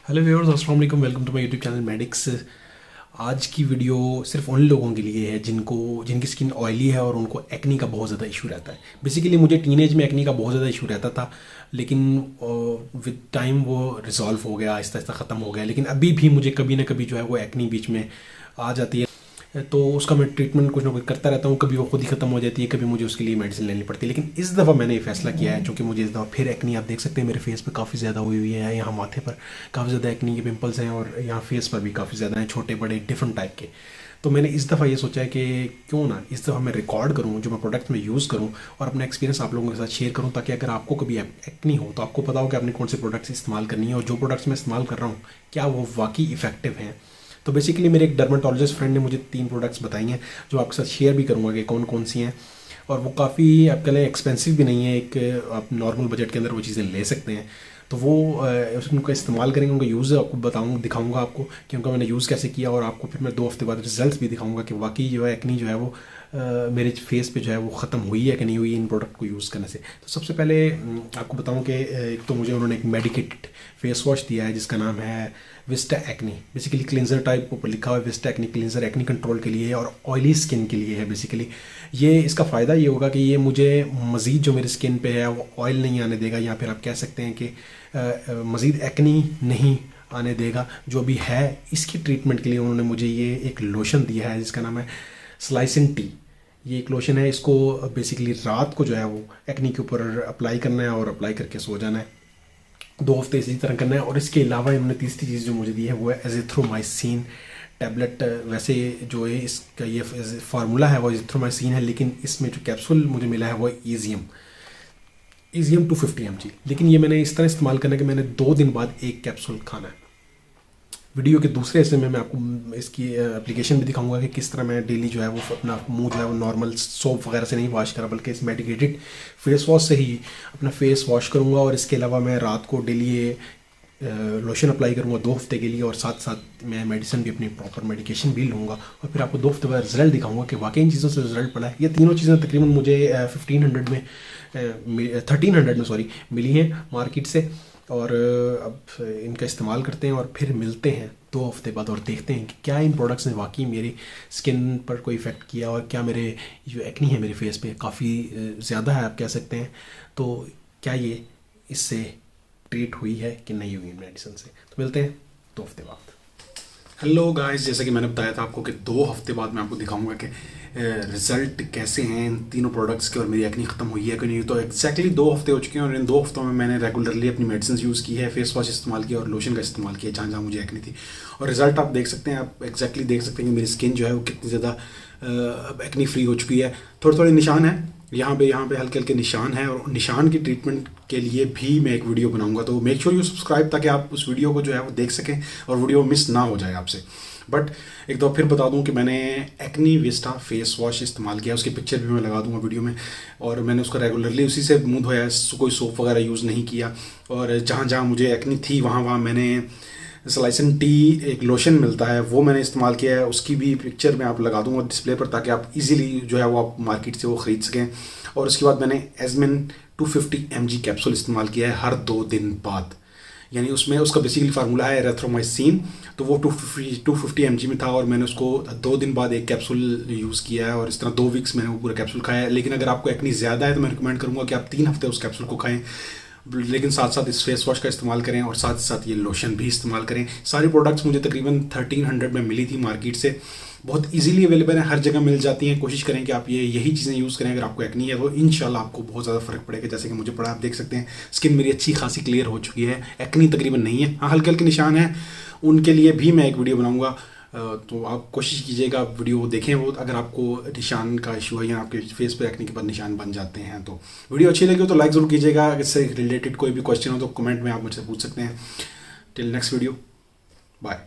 Hello viewers, अस्सलाम वालेकुम। Welcome to my YouTube channel Medics. आज की वीडियो सिर्फ उन लोगों के लिए है जिनकी स्किन ऑयली है और उनको एक्नी का बहुत ज़्यादा इशू रहता है। बेसिकली मुझे टीनेज में एक्नी का बहुत ज़्यादा इशू रहता था, लेकिन विद टाइम वो रिजॉल्व हो गया, आहिस्ता आहिस्ता ख़त्म हो गया। लेकिन अभी भी मुझे कभी ना कभी जो है वो एक्नी बीच में आ जाती है, तो उसका मैं ट्रीटमेंट कुछ ना कुछ करता रहता हूँ। कभी वो खुद ही ख़त्म हो जाती है, कभी मुझे उसके लिए मेडिसिन लेनी पड़ती है। लेकिन इस दफ़ा मैंने ये फैसला किया है, क्योंकि मुझे इस दफ़ा फिर एक्नी, आप देख सकते हैं मेरे फेस पे काफ़ी ज़्यादा हुई हुई है। यहाँ माथे पर काफ़ी ज़्यादा एक्नी के पिंपल्स हैं और यहाँ फेस पर भी काफ़ी ज़्यादा हैं, छोटे बड़े डिफरेंट टाइप के। तो मैंने इस दफ़ा ये सोचा है कि क्यों ना इस दफ़ा मैं रिकॉर्ड करूँ जो मैं प्रोडक्ट्स में यूज़ करूँ और अपना एक्सपीरियंस आप लोगों के साथ शेयर करूँ, ताकि अगर आपको कभी एक्नी हो तो आपको पता हो कि आपने कौन से प्रोडक्ट्स इस्तेमाल करनी है और जो प्रोडक्ट्स मैं इस्तेमाल कर रहा हूँ क्या वो वाकई इफ़ेक्टिव हैं। तो बेसिकली मेरे एक डर्माटोलॉजिस्ट फ्रेंड ने मुझे 3 प्रोडक्ट्स बताई हैं जो आपके साथ शेयर भी करूँगा कि कौन कौन सी हैं। और वो काफ़ी आपके लिए एक्सपेंसिव भी नहीं है, एक आप नॉर्मल बजट के अंदर वो चीज़ें ले सकते हैं। तो वो उनका इस्तेमाल करेंगे, उनका यूज़ आपको बताऊँगा, दिखाऊँगा आपको कि उनका मैंने यूज़ कैसे किया, और आपको फिर मैं 2 हफ्ते बाद रिजल्ट्स भी दिखाऊँगा कि वाकई जो है एक्नी जो है वो मेरे फेस पे जो है वो ख़त्म हुई है कि नहीं हुई इन प्रोडक्ट को यूज़ करने से। तो सबसे पहले आपको बताऊं कि एक तो मुझे उन्होंने एक मेडिकेटेड फेस वॉश दिया है जिसका नाम है Vista acne. Basically cleanser type ऊपर लिखा हुआ है Vista acne cleanser, acne control के लिए और ऑयली स्किन के लिए है। बेसिकली ये इसका फ़ायदा ये होगा कि ये मुझे मज़ीद जो मेरी स्किन पे है वो ऑयल नहीं आने देगा, या फिर आप कह सकते हैं कि मज़ीद एक्नी नहीं आने देगा जो भी है। इसकी ट्रीटमेंट के लिए उन्होंने मुझे ये एक लोशन दिया है जिसका नाम है स्लाइसिन टी। ये एक लोशन है, इसको बेसिकली रात को जो है वो एक्नी के ऊपर अप्लाई करना है और अप्लाई करके सो जाना है। 2 हफ्ते इसी तरह करना है। और इसके अलावा इन्होंने तीसरी चीज़ जो मुझे दी है वो है एजिथ्रोमाइसिन टैबलेट। वैसे जो है इसका ये फार्मूला है वो एजिथ्रोमाइसिन है, लेकिन इसमें जो कैप्सूल मुझे मिला है वो ईजियम 250 mg। लेकिन ये मैंने इस तरह इस्तेमाल करना है कि मैंने 2 दिन बाद एक कैप्सूल खाना है। वीडियो के दूसरे हिस्से में मैं आपको इसकी एप्लीकेशन भी दिखाऊंगा कि किस तरह मैं डेली जो है वो अपना मुंह जो है वो नॉर्मल सोप वगैरह से नहीं वॉश करा, बल्कि इस मेडिकेटेड फेस वॉश से ही अपना फेस वॉश करूंगा। और इसके अलावा मैं रात को डेली ये लोशन अप्लाई करूंगा 2 हफ्ते के लिए, और साथ साथ मैं मेडिसिन भी, अपनी प्रॉपर मेडिकेशन भी लूँगा, और फिर आपको 2 हफ्ते बाद रिजल्ट दिखाऊंगा कि वाकई इन चीज़ों से रिजल्ट पड़ा है। ये तीनों चीज़ें तकरीबन मुझे 1300 में सॉरी मिली हैं मार्केट से। और अब इनका इस्तेमाल करते हैं और फिर मिलते हैं 2 हफ्ते बाद और देखते हैं कि क्या इन प्रोडक्ट्स ने वाकई मेरी स्किन पर कोई इफ़ेक्ट किया, और क्या मेरे जो एक्नी है मेरे फेस पे काफ़ी ज़्यादा है आप कह सकते हैं, तो क्या ये इससे ट्रीट हुई है कि नहीं हुई मेडिसिन से। तो मिलते हैं 2 हफ्ते बाद। हेलो गाइस, जैसा कि मैंने बताया था आपको कि 2 हफ्ते बाद मैं आपको दिखाऊंगा कि रिज़ल्ट कैसे हैं इन तीनों प्रोडक्ट्स के और मेरी एक्नी ख़त्म हुई है कि नहीं। तो एक्जैक्टली 2 हफ्ते हो चुके हैं और इन 2 हफ्तों में मैंने रेगुलरली अपनी मेडिसिन यूज़ की है, फेस वॉश इस्तेमाल किया और लोशन का इस्तेमाल किया जहाँ जहाँ मुझे एक्नी थी। और रिज़ल्ट आप देख सकते हैं, आप एक्जैक्टली देख सकते हैं कि मेरी स्किन जो है वो कितनी ज़्यादा एक्नी फ्री हो चुकी है। थोड़े थोड़े निशान हैं यहाँ पे हल्के हल्के निशान हैं, और निशान की ट्रीटमेंट के लिए भी मैं एक वीडियो बनाऊंगा। तो मेक श्योर यू सब्सक्राइब, ताकि आप उस वीडियो को जो है वो देख सकें और वीडियो मिस ना हो जाए आपसे। बट एक दो फिर बता दूं कि मैंने एक्नी विस्टा फेस वॉश इस्तेमाल किया, उसकी पिक्चर भी मैं लगा दूंगा वीडियो में। और मैंने उसका रेगुलरली उसी से मुंह धोया, कोई सोप वगैरह यूज़ नहीं किया। और जहाँ जहाँ मुझे एक्नी थी वहाँ मैंने स्लाइसिन टी एक लोशन मिलता है वो मैंने इस्तेमाल किया है, उसकी भी पिक्चर मैं आप लगा दूंगा डिस्प्ले पर, ताकि आप इजीली जो है वो आप मार्केट से वो ख़रीद सकें। और उसके बाद मैंने एजमिन 250 mg कैप्सूल इस्तेमाल किया है हर 2 दिन बाद। यानी उसमें उसका बेसिकली फार्मूला है एरिथ्रोमाइसिन, तो वो 250 mg में था और मैंने उसको 2 दिन बाद एक कैप्सूल यूज़ किया है, और इस तरह 2 वीक्स मैंने वो पूरा कैप्सूल खाया है। लेकिन अगर आपको एक्नी ज़्यादा है तो मैं रिकमेंड करूँगा कि आप 3 हफ्ते उस कैप्सूल को खाएं, लेकिन साथ साथ इस फेस वॉश का इस्तेमाल करें और साथ साथ ये लोशन भी इस्तेमाल करें। सारी प्रोडक्ट्स मुझे तकरीबन 1300 में मिली थी मार्केट से, बहुत इजीली अवेलेबल है, हर जगह मिल जाती हैं। कोशिश करें कि आप यही चीज़ें यूज़ करें अगर आपको एक्नी है, तो इंशाल्लाह आपको बहुत ज़्यादा फ़र्क पड़ेगा, जैसे कि मुझे पड़ा। आप देख सकते हैं स्किन मेरी अच्छी खासी क्लियर हो चुकी है, एक्नी तकरीबन नहीं है। हाँ, हल्के हल्के निशान हैं, उनके लिए भी मैं एक वीडियो बनाऊँगा। तो आप कोशिश कीजिएगा वीडियो देखें वो, अगर आपको निशान का इशू है या आपके फेस पे एक्ने के बाद निशान बन जाते हैं। तो वीडियो अच्छी लगी हो तो लाइक ज़रूर कीजिएगा। इससे रिलेटेड कोई भी क्वेश्चन हो तो कमेंट में आप मुझसे पूछ सकते हैं। Till next video, bye.